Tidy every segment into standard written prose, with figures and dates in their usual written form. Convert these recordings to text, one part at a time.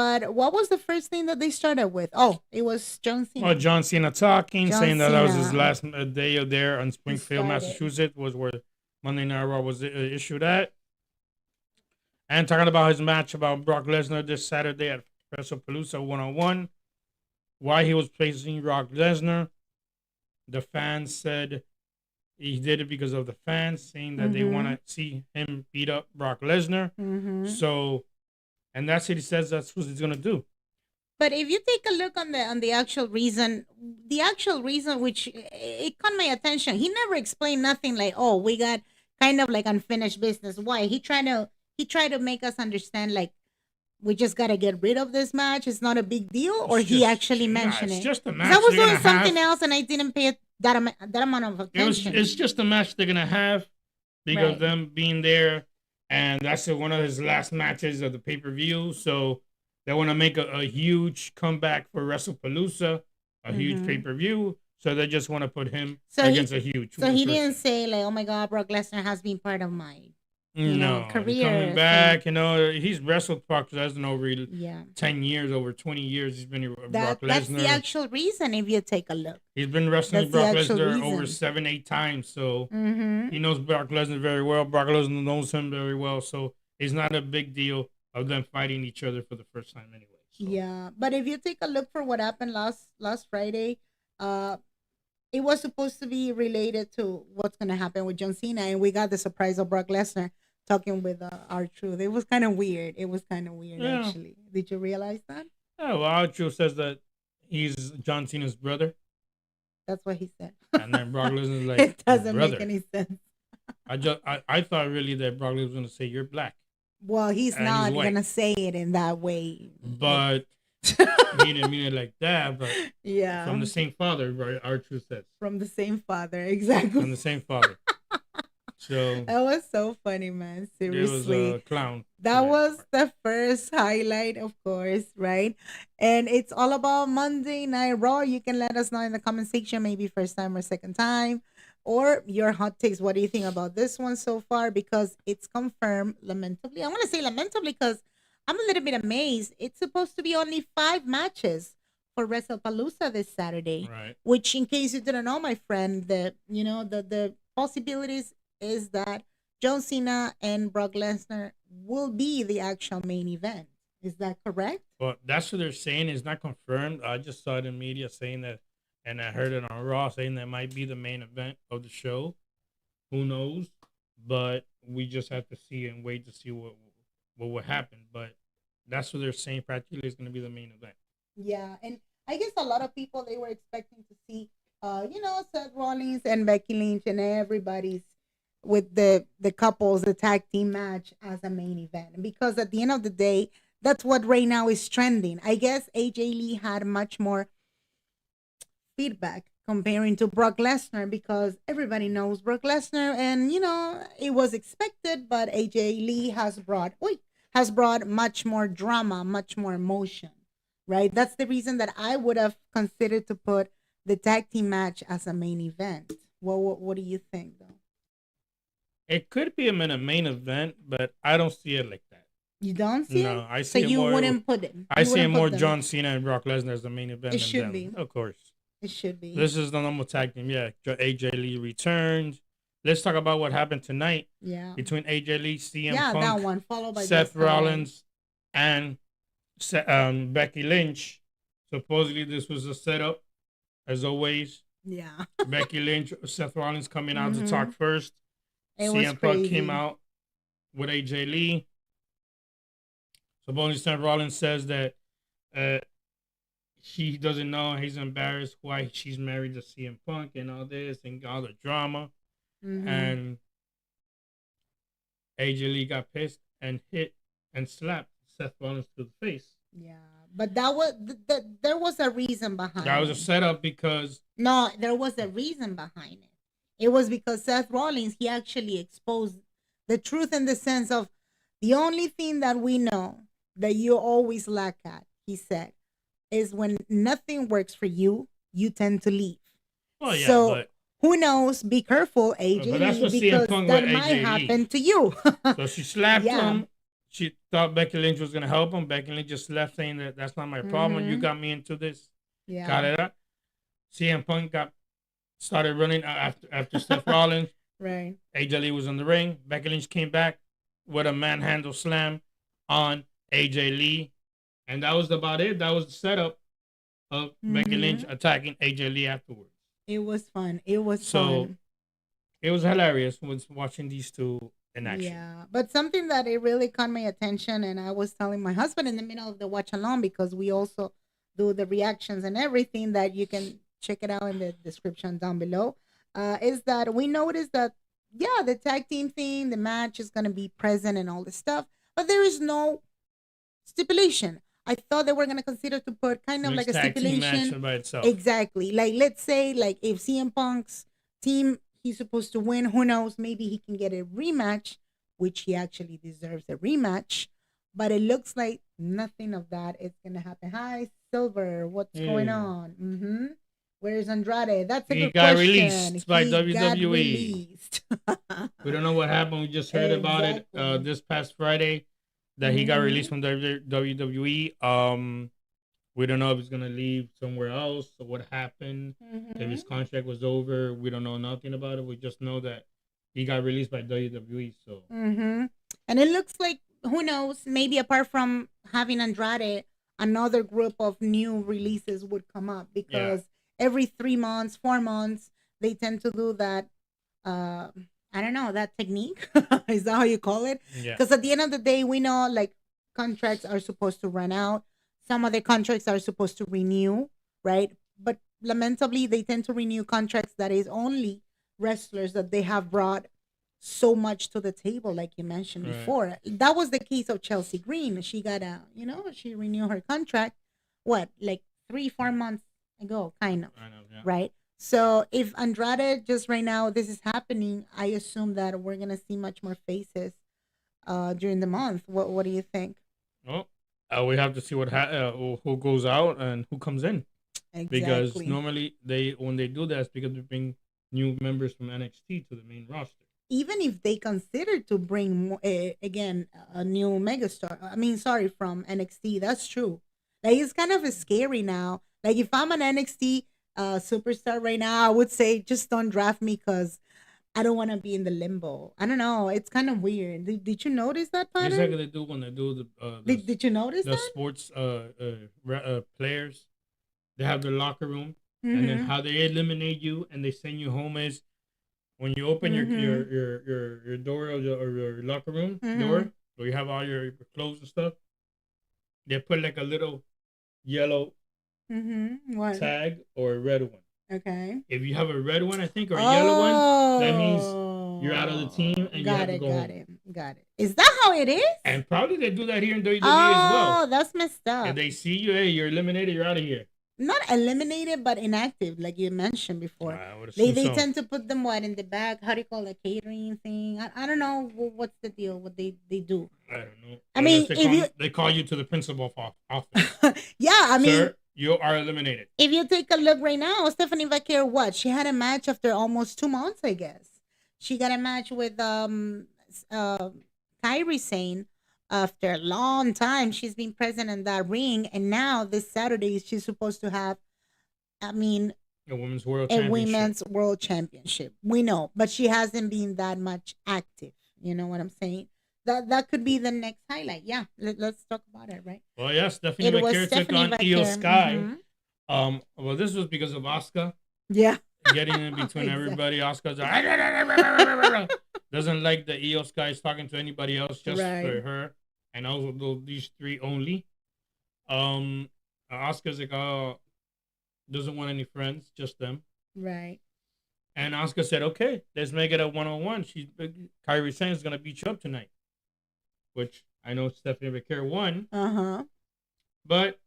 But what was the first thing that they started with? Oh, it was John Cena. Well, John Cena talking, John saying that was his Cena. last day there on Springfield, started. Massachusetts, was where Monday Night Raw was issued at. And talking about his match about Brock Lesnar this Saturday at WrestlePalooza 101. Why he was facing Brock Lesnar. The fans said he did it because of the fans, saying that they want to see him beat up Brock Lesnar. So, and that's what he says that's what he's going to do. But if you take a look on the actual reason, which it caught my attention, he never explained nothing like, oh, we got kind of like unfinished business. Why? He tried to make us understand like we just got to get rid of this match. It's not a big deal, or he actually mentioned it. It's just a match. I was doing something else and I didn't pay that amount of attention. It's just a match they're gonna have because of them being there, and that's one of his last matches of the pay-per-view. So they want to make a huge comeback for WrestlePalooza, a huge pay-per-view. So they just want to put him against a huge. So he didn't say like, "Oh my God, Brock Lesnar has been part of my career." Coming back, he's wrestled Brock Lesnar over 10 years, over 20 years. He's been Brock Lesnar. That's the actual reason. If you take a look, he's been wrestling Brock Lesnar over 7-8 times. So he knows Brock Lesnar very well. Brock Lesnar knows him very well. So it's not a big deal of them fighting each other for the first time anyway. So. Yeah, but if you take a look for what happened last Friday, it was supposed to be related to what's going to happen with John Cena, and we got the surprise of Brock Lesnar talking with R-Truth. It was kind of weird. Actually. Did you realize that? Yeah, well, R-Truth says that he's John Cena's brother. That's what he said. And then Brock Lesnar's like, it doesn't make any sense. I thought really that Brock Lesnar was going to say, you're black. Well, he's not going to say it in that way. But he didn't mean it like that. But yeah, from the same father, right? R-Truth says. From the same father, exactly. From the same father. So that was so funny, man. Seriously. It was a clown. That was the first highlight, of course, right? And it's all about Monday Night Raw. You can let us know in the comment section, maybe first time or second time, or your hot takes. What do you think about this one so far? Because it's confirmed, lamentably. I want to say lamentably because I'm a little bit amazed. It's supposed to be only 5 matches for WrestlePalooza this Saturday. Right. Which, in case you didn't know, my friend, the possibilities is that John Cena and Brock Lesnar will be the actual main event. Is that correct? Well, that's what they're saying. It's not confirmed. I just saw it in media saying that, and I heard it on Raw saying that might be the main event of the show. Who knows? But we just have to see and wait to see what will happen. But that's what they're saying. Practically, is going to be the main event. Yeah, and I guess a lot of people, they were expecting to see, Seth Rollins and Becky Lynch and everybody's with the couples, the tag team match as a main event, because at the end of the day, that's what right now is trending. I guess AJ Lee had much more feedback comparing to Brock Lesnar because everybody knows Brock Lesnar, and it was expected, but AJ Lee has brought much more drama, much more emotion, right? That's the reason that I would have considered to put the tag team match as a main event. What do you think, though? It could be a main event, but I don't see it like that. You don't see it? No, I see. So you wouldn't put it. I see it more John Cena and Brock Lesnar as the main event. It should be. Of course. It should be. This is the normal tag team. Yeah, AJ Lee returns. Let's talk about what happened tonight. Yeah. Between AJ Lee, CM Punk, that one, followed by Seth Rollins, and Becky Lynch. Supposedly, this was a setup, as always. Yeah. Becky Lynch, Seth Rollins coming out to talk first. CM Punk came out with AJ Lee. Supposedly, Seth Rollins says that he doesn't know, he's embarrassed why she's married to CM Punk and all this and all the drama. And AJ Lee got pissed and hit and slapped Seth Rollins to the face. Yeah, but that was there was a reason behind it. That was a setup because... No, there was a reason behind it. It was because Seth Rollins, he actually exposed the truth in the sense of the only thing that we know that you always lack at, he said, is when nothing works for you, you tend to leave. Well, yeah, so but who knows? Be careful, AJ Lee, because that might happen to you. So she slapped him. she thought Becky Lynch was gonna help him. Becky Lynch just left, saying that that's not my problem. You Mm-hmm. got me into this. Got Yeah. it up. CM Punk got started running after Seth Rollins. Right. AJ Lee was in the ring. Becky Lynch came back with a manhandle slam on AJ Lee, and that was about it. That was the setup of Becky Lynch Mm-hmm. attacking AJ Lee afterwards. It was fun. It was So fun. it was hilarious was watching these two in action. Yeah, but something that it really caught my attention, and I was telling my husband in the middle of the watch along because we also do the reactions and everything that you can check it out in the description down below. Is that we noticed that yeah, the tag team thing, the match is gonna be present and all this stuff, but there is no stipulation. I thought they were gonna consider to put kind of like Mixed a tag team match stipulation. by itself. Exactly. Like let's say like if CM Punk's team he's supposed to win, who knows, maybe he can get a rematch, which he actually deserves a rematch. But it looks like nothing of that is gonna happen. Hi, Silver, what's going on? Mm-hmm. Where's Andrade? That's a He good got question. released by He got WWE. released. We don't know what happened. We just heard about it Exactly. this past Friday that he got released from WWE. We don't know if he's gonna leave somewhere else or what happened. If his contract was over, we don't know nothing about it. We just know that he got released by WWE. So And it looks like who knows, maybe apart from having Andrade, another group of new releases would come up because every 3 months, 4 months, they tend to do that. Uh, I don't know that technique. Is that how you call it? yeah, Because at the end of the day, we know like contracts are supposed to run out. Some of the contracts are supposed to renew, right? But lamentably, they tend to renew contracts that is only wrestlers that they have brought so much to the table, like you mentioned right. before. That was the case of Chelsea Green. She got a, she renewed her contract, what, like 3, 4 months ago, kind of, I know, yeah. right? So if Andrade just right now this is happening, I assume that we're gonna see much more faces during the month. What do you think? Well, we have to see who goes out and who comes in. Because Exactly. normally when they do that, it's because they bring new members from NXT to the main roster. Even if they consider to bring again a new megastar, I mean, sorry, from NXT, that's true. Like it's kind of scary now. Like if I'm an NXT superstar right now, I would say just don't draft me because I don't want to be in the limbo. I don't know. It's kind of weird. Did you notice that It's pattern? like they do when they do Did you notice the that? sports players. They have their locker room, and then Mm-hmm. how they eliminate you and they send you home is when you open your door or your locker room door where you have all your clothes and stuff. They put like a little yellow What? tag or a red one. Okay. If you have a red one, I think, or a yellow one, that means you're out of the team and you have to go home. Got it. Is that how it is? And probably they do that here in WWE as well. Oh, that's messed up. If they see you, hey, you're eliminated, you're out of here. Not eliminated, but inactive, like you mentioned before. I would They assume so. tend to put them what in the back? How do you call it? Catering thing? I don't know what's the deal. What they do? I don't know. I mean, they call you to the principal's office. Yeah, I mean, Sir, you are eliminated. if you take a look right now, Stephanie Vaquer, what she had a match after almost 2 months, I guess. She got a match with Kyrie Sane after a long time. She's been present in that ring, and now this Saturday she's supposed to have, I mean, A women's world a championship. women's world championship. We know, but she hasn't been that much active. You know what I'm saying? That could be the next highlight. Yeah, let's talk about it, right? Well, yes, Stephanie Vaquer took on Io Sky. Well, this was because of Asuka. Yeah. Getting in between everybody. Asuka's doesn't like the Io Sky is talking to anybody else, just for her. And also these three only. Asuka's like, doesn't want any friends, just them. Right. And Asuka said, okay, let's make it a one-on-one. Kyrie Sane is going to beat you up tonight. Which I know Stephanie Vaquer won. But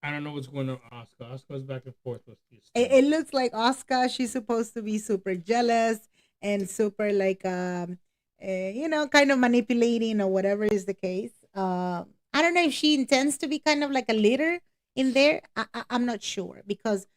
I don't know what's going on with Asuka. Asuka's back and forth with this. It looks like Asuka, she's supposed to be super jealous and super like, kind of manipulating or whatever is the case. I don't know if she intends to be kind of like a leader in there. I'm not sure because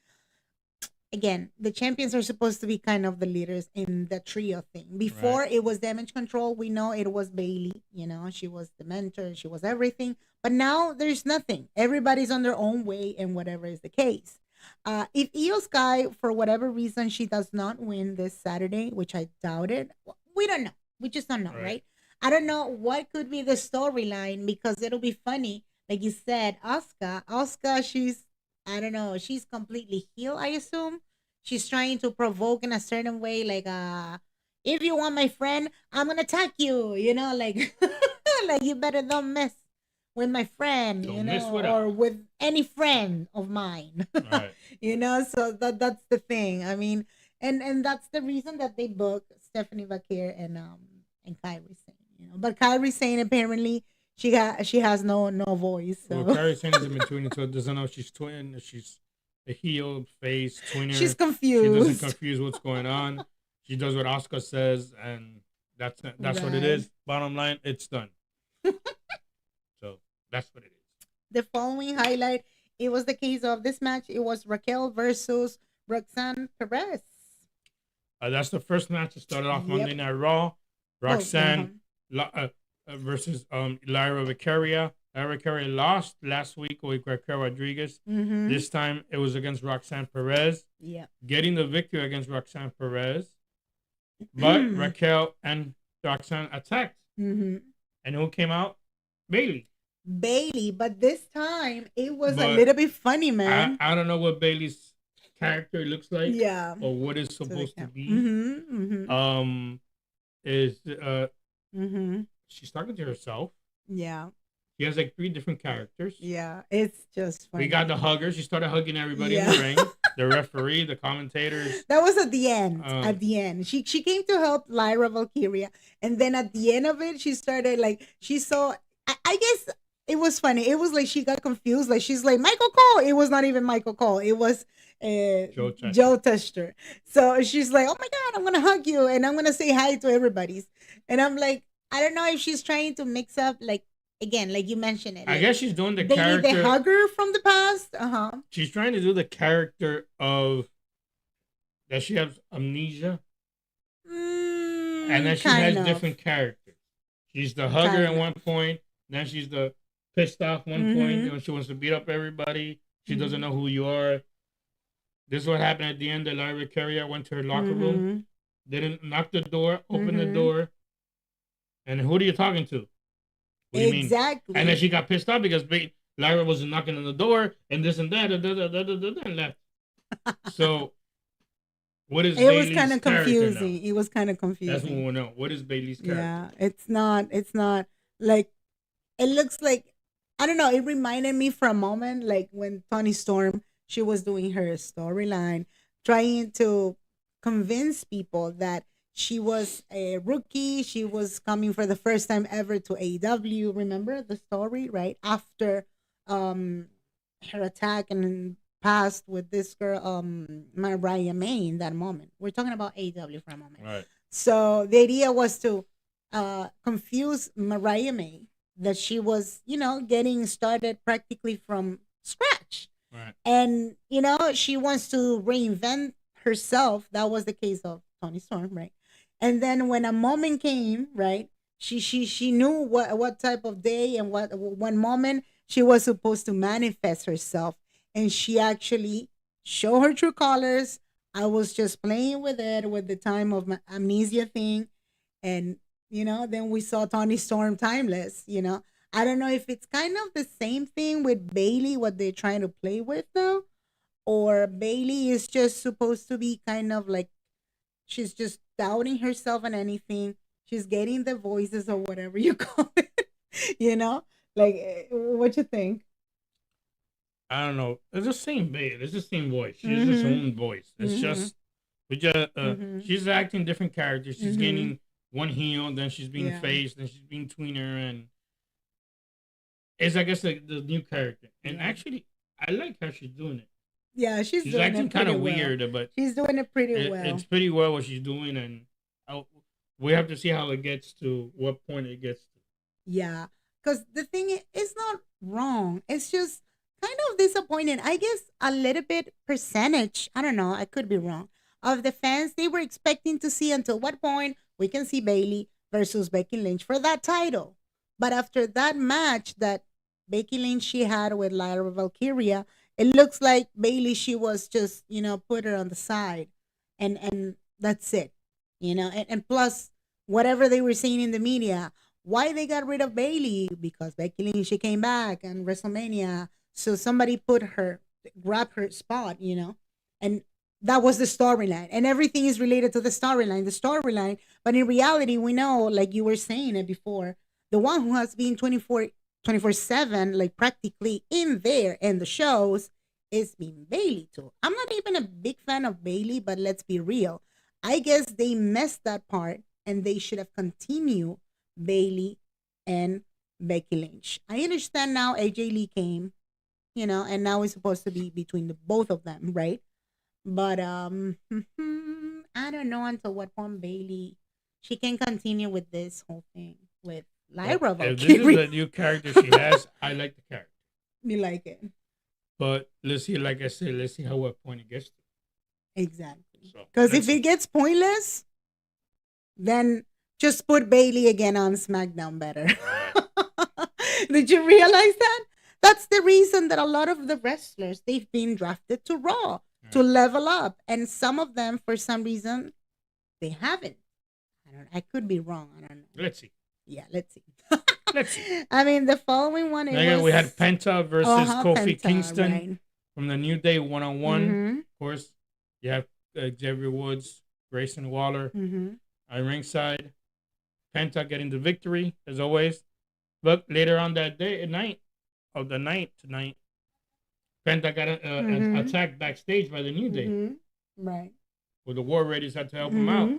again, the champions are supposed to be kind of the leaders in the trio thing. Right. Before it was Damage Control, we know it was Bailey. She was the mentor, she was everything. But now there's nothing. Everybody's on their own way, and whatever is the case. If Io Sky, for whatever reason, she does not win this Saturday, which I doubt it, we don't know. We just don't know, Right. right? I don't know what could be the storyline because it'll be funny. Like you said, Oscar, she's, I don't know, she's completely healed, I assume. She's trying to provoke in a certain way, like, if you want my friend, I'm gonna attack you, like, like you better don't mess with my friend, Don't mess with us. or with any friend of mine. Right. So that's the thing. I mean, and that's the reason that they booked Stephanie Bakir and Kyrie Sane, But Kyrie Sane, apparently, she has no voice. Well, So Carrie Sane is in between, so doesn't know if she's twin, if she's a heel, face, twinner. she's She doesn't confused. confuse what's going on. She does what Oscar says, and that's what it Right. is. Bottom line, it's done. So that's what it is. The following highlight, it was the case of this match. It was Raquel versus Roxanne Perez. That's the first match that started off Yep. Monday Night Raw. Roxanne uh-huh. versus Lyra Vicaria. Lyra Vicaria lost last week with Raquel Rodriguez. Mm-hmm. This time it was against Roxanne Perez, Yeah. getting the victory against Roxanne Perez. But Raquel and Roxanne attacked. Mm-hmm. And who came out? Bailey. Bailey, but this time it was a But little bit funny, man. I don't know what Bailey's character looks like Yeah. or what it's supposed to be. Mm-hmm. Mm-hmm. Is Mm-hmm. she's talking to herself. Yeah. She has like 3 different characters. Yeah. It's just funny. We got the hugger. She started hugging everybody in Yeah. the ring. The referee, the commentators. That was at the end. At the end, she came to help Lyra Valkyria, and then at the end of it, she started like she saw. I guess it was funny. It was like she got confused. Like she's like Michael Cole. It was not even Michael Cole. It was Joe Tester. So she's like, "Oh my God, I'm gonna hug you and I'm gonna say hi to everybody's." And I'm like, I don't know if she's trying to mix up, like, again, like you mentioned it. I Like, guess she's doing the Bailey, the character. hugger from the past. Uh-huh. She's trying to do the character of that she has amnesia, and then she has different characters. She's the hugger at one point, then she's the pissed off one point. She wants to beat up everybody. She doesn't know who you are. This is what happened at the end. That Lyra Carrier went to her locker room, didn't knock the door, open the door, and who are you talking to? What do you mean? Exactly. And then she got pissed off because Lyra wasn't knocking on the door and this and that and left. So, what is Bailey's was kind of confusing. now? It was kind of confusing. That's what we want to know. What is Bailey's character? Yeah, it's not like, it looks like, I don't know, it reminded me for a moment like when Toni Storm, she was doing her storyline, trying to convince people that she was a rookie. She was coming for the first time ever to AEW. Remember the story, right? After her attack and past with this girl, Mariah May in that moment. We're talking about AEW for a moment. Right. So the idea was to confuse Mariah May, that she was, getting started practically from scratch. Right. And, she wants to reinvent herself. That was the case of Toni Storm, right? And then when a moment came, right, she knew what type of day and what one moment she was supposed to manifest herself. And she actually showed her true colors. I was just playing with it with the time of my amnesia thing. And, then we saw Toni Storm Timeless, I don't know if it's kind of the same thing with Bailey, what they're trying to play with now, or Bailey is just supposed to be kind of like, she's just doubting herself and anything. She's getting the voices or whatever you call it, like, what you think? I don't know. It's the same Bailey. It's the same voice. She has her own voice. It's just, she's acting different characters. She's getting one heel, then she's being face, then she's being tweener, and it's, I guess, the new character. And actually, I like how she's doing it. Yeah, she's doing acting kind of well. weird, but she's doing it pretty well. It's pretty well what she's doing, and we have to see how it gets to what point it gets to. Yeah, because the thing is not wrong. It's just kind of disappointed. I guess a little bit percentage, I don't know, I could be wrong, of the fans, they were expecting to see until what point we can see Bailey versus Becky Lynch for that title. But after that match that Becky Lynch she had with Lyra Valkyria, it looks like Bailey she was just, put her on the side and that's it. And plus whatever they were saying in the media, why they got rid of Bailey because Becky Lynch she came back and WrestleMania, so somebody grab her spot, and that was the storyline, and everything is related to the storyline. But in reality, we know, like you were saying it before, the one who has been 24/7, like practically in there in the shows, is being Bailey too. I'm not even a big fan of Bailey, but let's be real. I guess they messed that part, and they should have continued Bailey and Becky Lynch. I understand now AJ Lee came, and now it's supposed to be between the both of them, right? But I don't know until what point Bailey she can continue with this whole thing with Well, Lyra if this is Valkyrie. the new character she has, I like the character. You like it. But let's see, like I said, let's see how what point it gets to. Exactly. So Because let's if it see. gets pointless, then just put Bailey again on SmackDown better. Right. Did you realize that? That's the reason that a lot of the wrestlers they've been drafted to Raw to Right. level up, and some of them for some reason they haven't. I could be wrong. I don't know. Let's see. Yeah, let's see. Let's see. I mean, the following one it Again, was we had Penta versus Kofi Penta, Kingston right? from the New Day 1-on-1. Mm-hmm. Of course, you have Xavier Woods, Grayson Waller Mm-hmm. at ringside. Penta getting the victory, as always. But later on that day, night tonight, Penta got Mm-hmm. attacked backstage by the New Day, Mm-hmm. Right. where the War Raiders had to help him out. Mm-hmm.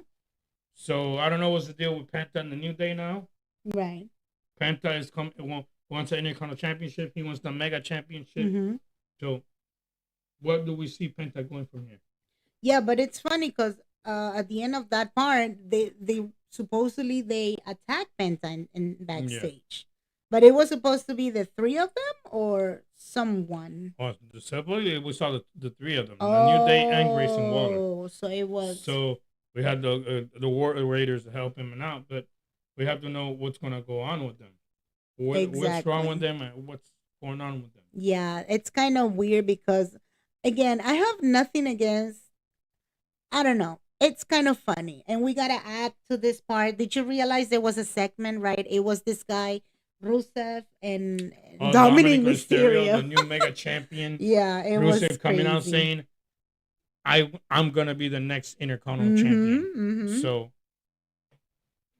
So I don't know what's the deal with Penta and the New Day now. Right. Penta wants an Intercontinental Championship. He wants the Mega Championship. Mm-hmm. So what do we see Penta going from here? Yeah, but it's funny because at the end of that part, they supposedly they attacked Penta in Yeah. backstage, but it was supposed to be the three of them or someone. Oh, separately, we saw the three of them, the New Day and Grayson Waller. Oh, so it was So we had the War Raiders to help him out, but we have to know what's going to go on with them. What's wrong with exactly. them and what's going on with them. Yeah, it's kind of weird because again, I have nothing against. I don't know. It's kind of funny, and we gotta add to this part. Did you realize there was a segment, right? It was this guy, Rusev and Oh, Dominic Dominic Mysterio, the Mysterio. new Mega Champion, Yeah, it was Rusev coming out crazy. saying, I'm going to be the next Intercontinental Mm-hmm, Champion. mm-hmm. So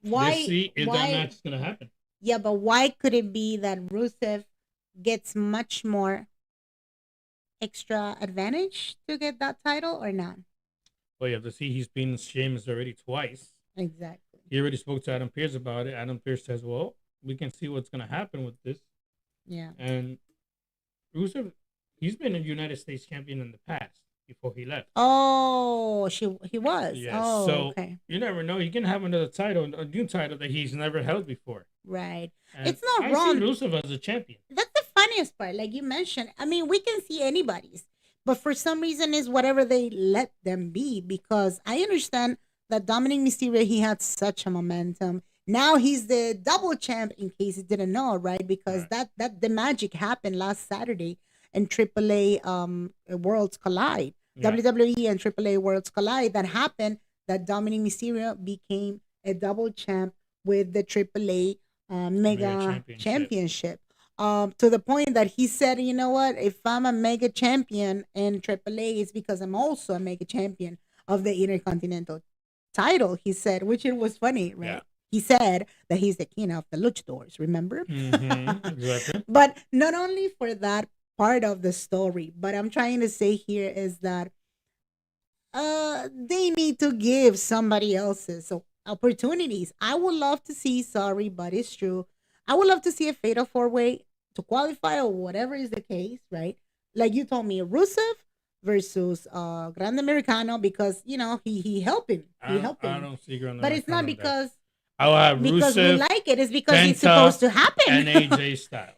let's Why? see if that Why? match is going to happen. Yeah, but why could it be that Rusev gets much more extra advantage to get that title or not? Well, you have to see he's been Sheamus already twice. Exactly. He already spoke to Adam Pearce about it. Adam Pearce says, well, we can see what's going to happen with this. Yeah. And Rusev, he's been a United States champion in the past before he left. Oh, he was. Yes. Oh, So okay. you never know. He can have another title, a new title that he's never held before. Right. And It's not I wrong. see Rusev as a champion. That's the funniest part, like you mentioned. I mean, we can see anybody's, but for some reason, is whatever they let them be. Because I understand that Dominic Mysterio he had such a momentum. Now he's the double champ. In case you didn't know, right? Because Right. that the magic happened last Saturday, and AAA Worlds Collide. Yeah. WWE and AAA Worlds Collide. That happened. That Dominic Mysterio became a double champ with the AAA Mega Championship. Championship. To the point that he said, you know what, if I'm a mega champion in AAA, it's because I'm also a mega champion of the Intercontinental title, he said, which it was funny, right? Yeah. He said that he's the king of the luchadors, remember? Exactly. But not only for that part of the story, but I'm trying to say here is that they need to give somebody else's opportunities. I would love to see, sorry, but it's true. I would love to see a fatal four way to qualify or whatever is the case, right? Like you told me, Rusev versus Grande Americano because he helped him. He helped I him. don't see Grande But it's not Americano in that. because I'll have we Rusev like it. It's because it's Penta, supposed to happen. and AJ Styles.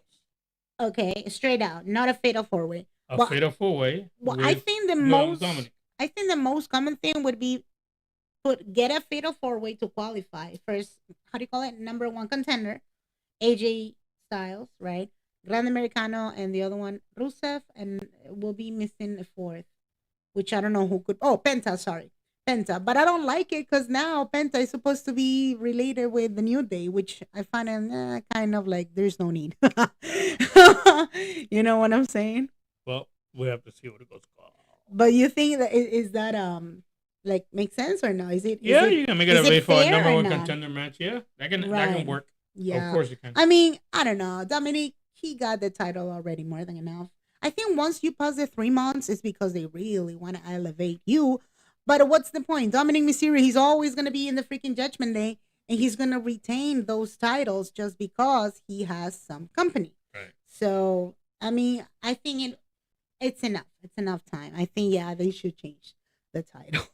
Okay, straight out, not a fatal four way. A Well, fatal four way well, I with think the Dominic. most common thing would be get a fatal four way to qualify first. How do you call it? Number one contender, AJ Styles, right? Grand Americano, and the other one Rusev, and we'll be missing a fourth, which I don't know who could. Oh, Penta, sorry, Penta. But I don't like it because now Penta is supposed to be related with the New Day, which I find kind of like there's no need. You know what I'm saying? Well, we have to see what it goes called. But you think that is that like make sense or no? Yeah, you can make it is a it way for a fair number or one not? contender match. Yeah, that can Right. work. Of Yeah. course you can. I mean, I don't know. Dominic, he got the title already more than enough. I think once you pass the 3 months, it's because they really want to elevate you. But what's the point? Dominic Mysterio, he's always going to be in the freaking Judgment Day, and he's going to retain those titles just because he has some company. Right. So, I mean, I think it's enough. It's enough time. I think, yeah, they should change the title.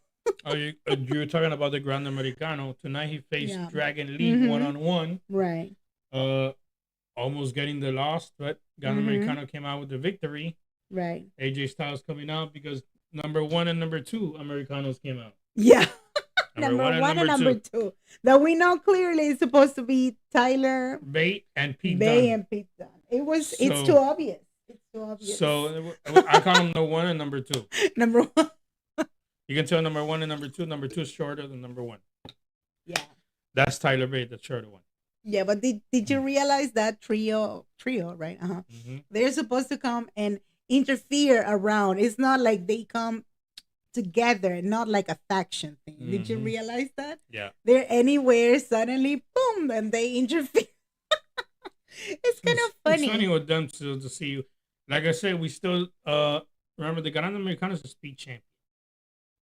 Oh, you're talking about the Grand Americano. Tonight he faced Yeah. Dragon Lee one-on-one. Right. Almost getting the loss, but Grand Americano came out with the victory. Right. AJ Styles coming out because number one and number two Americanos came out. Yeah. Number one and number two. That we know clearly is supposed to be Tyler Bate and Pete Bay Dunne. and Pete Dunne. It's too obvious. It's too obvious. So I call them number one and number two. Number one. You can tell number one and number two. Number two is shorter than number one. Yeah. That's Tyler Bate, the shorter one. Yeah, but did you realize that trio, right? They're supposed to come and interfere around. It's not like they come together, not like a faction thing. Did you realize that? Yeah. They're anywhere, suddenly, boom, and they interfere. It's kind of funny. It's funny with them to see you. Like I said, we still remember the Gran Americano is the speed champion.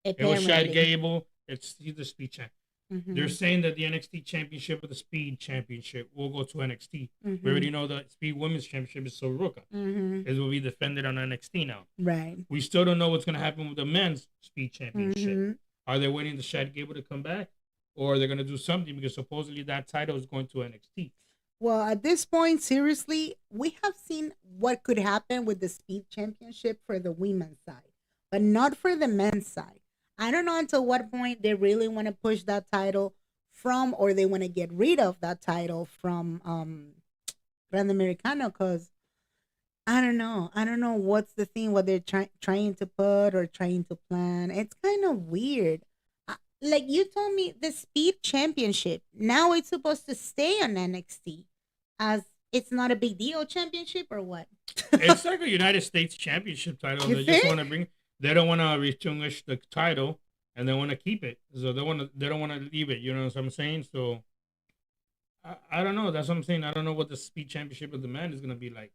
It was Chad Gable. He's the speed champion. They're saying that the NXT championship or the speed championship will go to NXT. We already know the speed women's championship is Soroka. It will be defended on NXT now. Right. We still don't know what's going to happen with the men's speed championship. Are they waiting for Chad Gable to come back? Or are they going to do something? Because supposedly that title is going to NXT. Well, at this point, seriously, we have seen what could happen with the speed championship for the women's side, but not for the men's side. I don't know until what point they really want to push that title from, or they want to get rid of that title from Grand Americano, because I don't know. I don't know what's the thing, what they're trying to put or trying to plan. It's kind of weird. Like you told me, the speed championship, now it's supposed to stay on NXT as it's not a big deal championship or what? It's like a United States championship title. They just want to bring. They don't want to relinquish the title, and they want to keep it. So they don't want to leave it. You know what I'm saying? So I don't know. That's what I'm saying. I don't know what the speed championship of the men is gonna be like.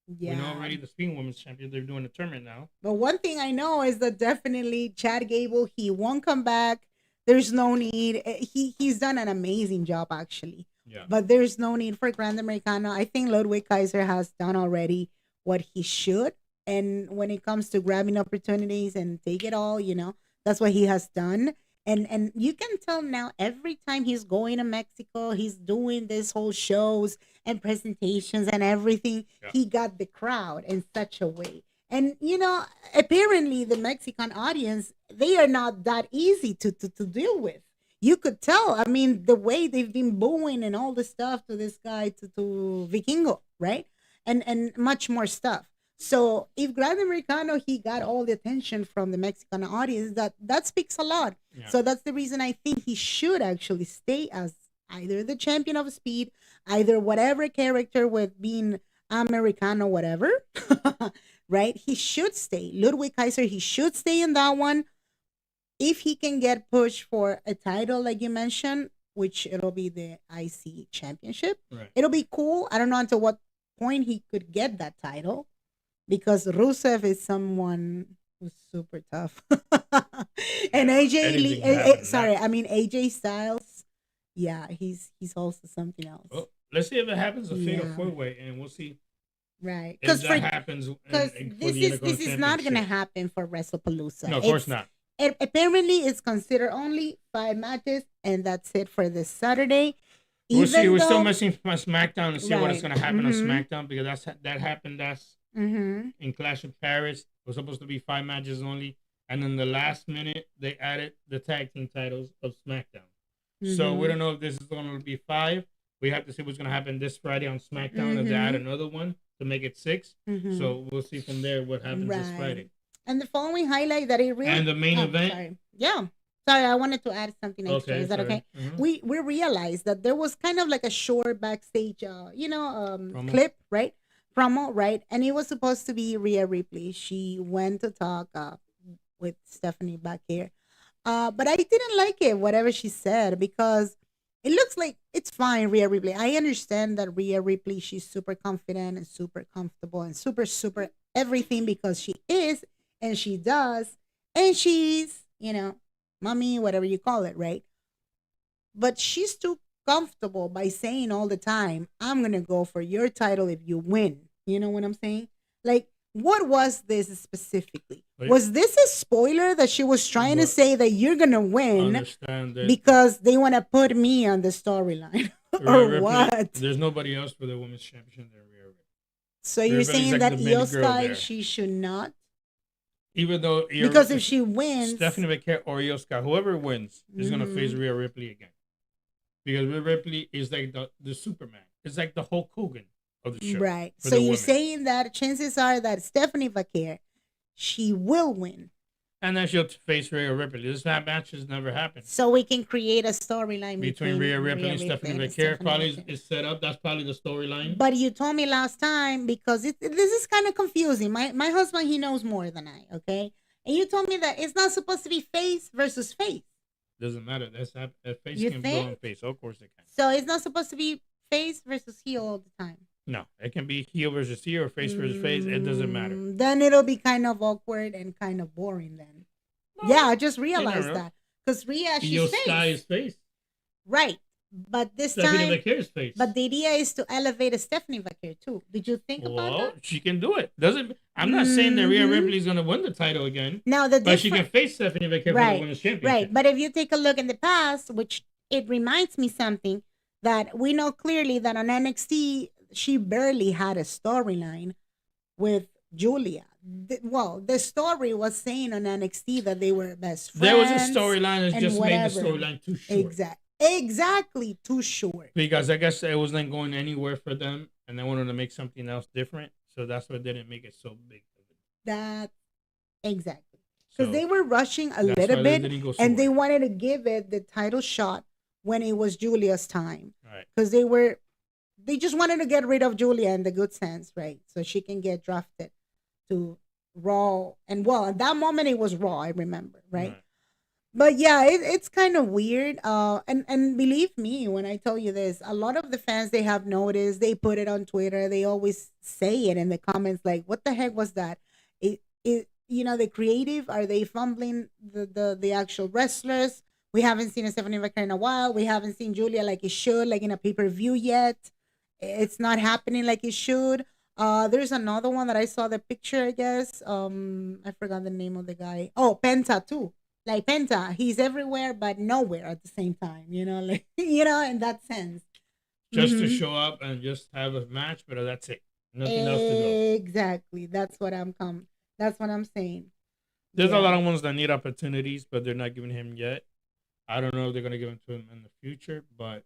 Yeah. We know already the speed women's champion. They're doing a tournament now. But one thing I know is that definitely Chad Gable, he won't come back. There's no need. He's done an amazing job actually. Yeah. But there's no need for Grand Americano. I think Ludwig Kaiser has done already what he should. And when it comes to grabbing opportunities and take it all, that's what he has done. And you can tell now every time he's going to Mexico, he's doing this whole shows and presentations and everything. Yeah. He got the crowd in such a way. And, apparently the Mexican audience, they are not that easy to deal with. You could tell. I mean, the way they've been booing and all the stuff to this guy, to Vikingo, right? And much more stuff. So if Grand Americano, he got all the attention from the Mexican audience, that speaks a lot. Yeah. So that's the reason I think he should actually stay as either the champion of speed, either whatever character with being Americano, whatever, right? He should stay. Ludwig Kaiser, he should stay in that one. If he can get pushed for a title, like you mentioned, which it'll be the IC championship, right. It'll be cool. I don't know until what point he could get that title. Because Rusev is someone who's super tough. And AJ Styles, yeah, he's also something else. Well, let's see if it happens a fatal four-way, and we'll see. Right. If that happens. Because this is not going to happen for WrestlePalooza. No, of course not. Apparently, it's considered only 5 matches, and that's it for this Saturday. We'll see. Even We're still though, missing from SmackDown to see what is right. going to happen on Mm-hmm. SmackDown because that happened Mm-hmm. in Clash of Paris. It was supposed to be 5 matches only, and in the last minute they added the tag team titles of SmackDown. So we Mm-hmm. don't know if this is going to be 5. We have to see what's going to happen this Friday on SmackDown if they add Mm-hmm. another one to make it 6. Mm-hmm. So we'll see from there what happens this Right. Friday. And the following highlight that it really, And the main oh, event. sorry. Yeah. Sorry, I wanted to add something extra. Okay, Is that sorry. okay? We realized that there was kind of like a short backstage, Promo. clip, right? Promo, right? And it was supposed to be Rhea Ripley. She went to talk with Stephanie back here. But I didn't like it, whatever she said, because it looks like it's fine, Rhea Ripley. I understand that Rhea Ripley, she's super confident and super comfortable and super, super everything because she is and she does. And she's, mommy, whatever you call it, right? But she's too comfortable by saying all the time, I'm going to go for your title if you win. You know what I'm saying? Like, what was this specifically? Wait. Was this a spoiler that she was trying to say that you're going to win because they want to put me on the storyline? Or Ripley, what? There's nobody else for the women's championship than Rhea Ripley. So you're saying that Io Sky, she should not? Even though because if she wins, Stephanie McMahon or Io Sky, whoever wins is going to face Rhea Ripley again. Because Rhea Ripley is like the Superman. It's like the Hulk Hogan of the show. Right. So you're saying that chances are that Stephanie McMahon, she will win. And then she'll face Rhea Ripley. This match has never happened. So we can create a storyline between Rhea Ripley and Stephanie McMahon. Probably is set up. That's probably the storyline. But you told me last time, because this is kind of confusing. My husband, he knows more than I, okay? And you told me that it's not supposed to be face versus face. Doesn't matter. That's not, face can go on face. Of course it can. So it's not supposed to be face versus heel all the time. No, it can be heel versus heel or face versus face. It doesn't matter. Then it'll be kind of awkward and kind of boring then. No, yeah, I just realized that. Because Rhea, she's face. Sky is face. Right. But this Stephanie McMahon's face. But the idea is to elevate a Stephanie McMahon too. Did you think about that? She can do it. I'm not saying that Rhea Ripley is going to win the title again. Now, but she can face Stephanie McMahon for the women's championship. Right. But if you take a look in the past, which it reminds me something that we know clearly that on NXT, she barely had a storyline with Julia. The story was saying on NXT that they were best friends. There was a storyline that just made the storyline too short. Exactly, too short. Because I guess it wasn't going anywhere for them, and they wanted to make something else different. So that's why they didn't make it so big. That exactly. Because they were rushing a little bit, and they wanted to give it the title shot when it was Julia's time. Right. Because they just wanted to get rid of Julia in the good sense, right? So she can get drafted to Raw. And at that moment it was Raw, I remember, right? But yeah, it's kind of weird. And believe me when I tell you this, a lot of the fans, they have noticed, they put it on Twitter, they always say it in the comments, like, what the heck was that? The creative, are they fumbling the actual wrestlers? We haven't seen a Stephanie McMahon in a while. We haven't seen Julia like it should, like in a pay-per-view yet. It's not happening like it should. There's another one that I saw the picture, I guess. I forgot the name of the guy. Oh, Penta too. Like Penta, he's everywhere but nowhere at the same time, in that sense. Just to show up and just have a match, but that's it. Nothing else to go. Exactly. That's what I'm saying. There's a lot of ones that need opportunities, but they're not giving him yet. I don't know if they're going to give them to him in the future, but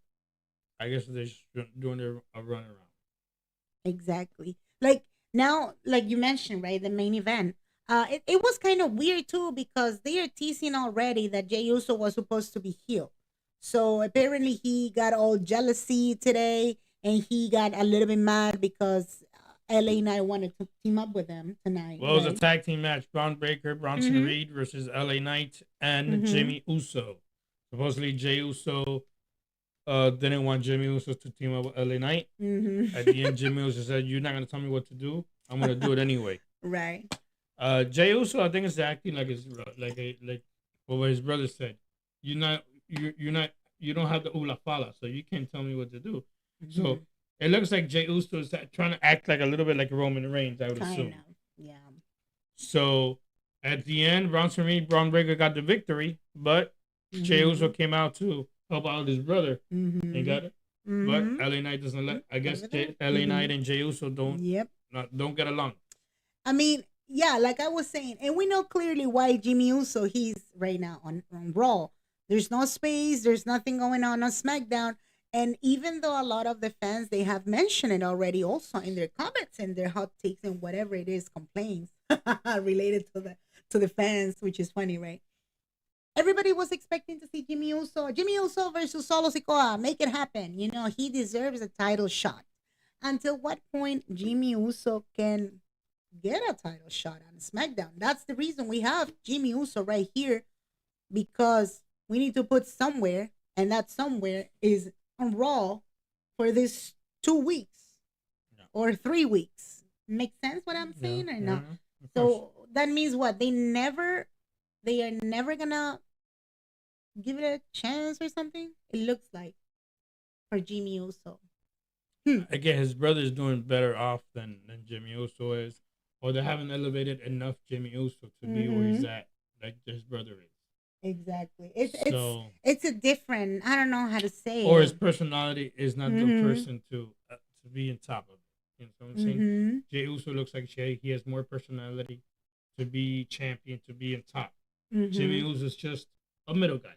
I guess they're just doing a run around. Exactly. Like now, like you mentioned, right, the main event. It was kind of weird too because they are teasing already that Jey Uso was supposed to be heel. So apparently he got all jealousy today and he got a little bit mad because LA Knight wanted to team up with them tonight. Well, it was a tag team match. Braun Breaker, Bronson Reed versus LA Knight and Jimmy Uso. Supposedly Jey Uso didn't want Jimmy Uso to team up with LA Knight. At the end, Jimmy Uso said, "You're not going to tell me what to do. I'm going to do it anyway." Right. Jey Uso, I think, is acting like what his brother said. You don't have the ula fala, so you can't tell me what to do. So it looks like Jey Uso is trying to act like a little bit like Roman Reigns, I would assume. Yeah. So at the end, Bronson Reed, Braun Breaker got the victory, but Jey Uso came out to help out his brother and got it. But Mm-hmm. LA Knight doesn't let. I guess Everything. LA Knight and Jey Uso Yep. don't get along. I mean, yeah, like I was saying, and we know clearly why Jimmy Uso he's right now on Raw. There's no space. There's nothing going on SmackDown. And even though a lot of the fans they have mentioned it already, also in their comments and their hot takes and whatever it is, complaints related to the fans, which is funny, right? Everybody was expecting to see Jimmy Uso, versus Solo Sikoa. Make it happen. You know he deserves a title shot. Until what point Jimmy Uso can get a title shot on SmackDown? That's the reason we have Jimmy Uso right here, because we need to put somewhere, and that somewhere is on Raw for this 2 weeks Yeah. or 3 weeks. Make sense what I'm saying or not? So that means what? They are never gonna give it a chance or something. It looks like for Jimmy Uso. Again, his brother's doing better off than Jimmy Uso is, or they haven't elevated enough Jimmy Uso to be where he's at, like his brother is. Exactly. It's So, it's a different. I don't know how to say or his it. personality is not the person to be in top of it. You know what I'm saying? Mm-hmm. Jey Uso looks like he has more personality to be champion, to be in top. Jimmy Mm-hmm. Uso is just a middle guy.